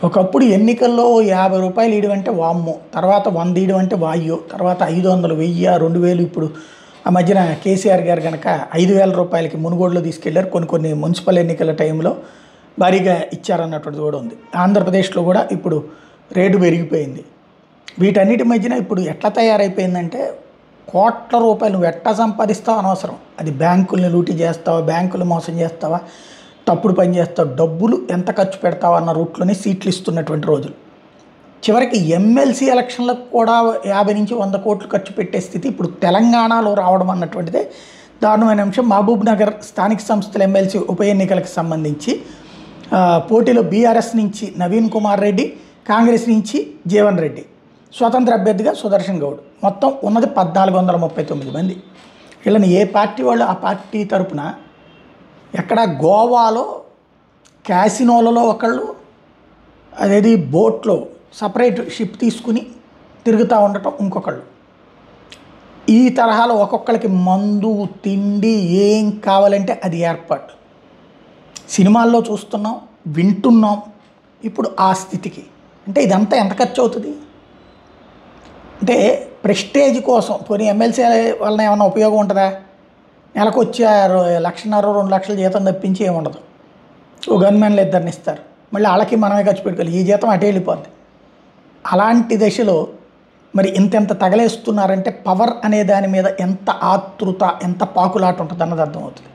ఒకప్పుడు ఎన్నికల్లో రూ. 50 ఇయడం అంటే వామ్మో, తర్వాత 100 ఇయడం అంటే వాయ్యో, తర్వాత 500, 1000, 2000. ఇప్పుడు ఆ మధ్యన కేసీఆర్ గారు కనుక రూ. 5000కి మునుగోడులో తీసుకెళ్లారు. కొన్ని మున్సిపల్ ఎన్నికల టైంలో భారీగా ఇచ్చారన్నటువంటిది కూడా ఉంది. ఆంధ్రప్రదేశ్లో కూడా ఇప్పుడు రేటు పెరిగిపోయింది. వీటన్నిటి మధ్యన ఇప్పుడు ఎట్లా తయారైపోయిందంటే, కోట్ల రూపాయలు నువ్వు ఎట్లా సంపాదిస్తావు అనవసరం. అది బ్యాంకుల్ని లూటీ చేస్తావా, బ్యాంకులు మోసం చేస్తావా, తప్పుడు పని చేస్తావు, డబ్బులు ఎంత ఖర్చు పెడతావా అన్న రూట్లోనే సీట్లు ఇస్తున్నటువంటి రోజులు. చివరికి ఎమ్మెల్సీ ఎలక్షన్లకు కూడా 50 నుంచి 100 కోట్లు ఖర్చు పెట్టే స్థితి ఇప్పుడు తెలంగాణలో రావడం అన్నటువంటిదే దారుణమైన అంశం. మహబూబ్ నగర్ స్థానిక సంస్థల ఎమ్మెల్సీ ఉప ఎన్నికలకు సంబంధించి పోటీలో బీఆర్ఎస్ నుంచి నవీన్ కుమార్ రెడ్డి, కాంగ్రెస్ నుంచి జీవన్ రెడ్డి, స్వతంత్ర అభ్యర్థిగా సుదర్శన్ గౌడ్. మొత్తం ఉన్నది 1439 మంది. వీళ్ళని ఏ పార్టీ వాళ్ళు ఆ పార్టీ తరపున, ఎక్కడ గోవాలో క్యాసినోలలో ఒకళ్ళు, అదేది బోట్లో సపరేట్ షిప్ తీసుకుని తిరుగుతూ ఉండటం ఇంకొకళ్ళు. ఈ తరహాలో ఒక్కొక్కరికి మందు తిండి ఏం కావాలంటే అది ఏర్పాటు. సినిమాల్లో చూస్తున్నాం, వింటున్నాం. ఇప్పుడు ఆ స్థితికి అంటే ఇదంతా ఎంత ఖర్చు అవుతుంది అంటే, ప్రెస్టేజ్ కోసం. పోనీ ఎమ్మెల్సీ వలన ఏమైనా ఉపయోగం ఉంటుందా? నెలకు వచ్చే 1,50,000, 2 లక్షల జీతం తప్పించి ఏముండదు. ఓ గన్మెన్లు 2 ఇస్తారు, మళ్ళీ వాళ్ళకి మనమే ఖర్చు పెట్టుకోవాలి, ఈ జీతం అటే వెళ్ళిపోద్ది. అలాంటి దశలో మరి ఇంతెంత తగలేస్తున్నారంటే, పవర్ అనే దాని మీద ఎంత ఆతృత, ఎంత పాకులాట ఉంటుంది అన్నది అర్థమవుతుంది.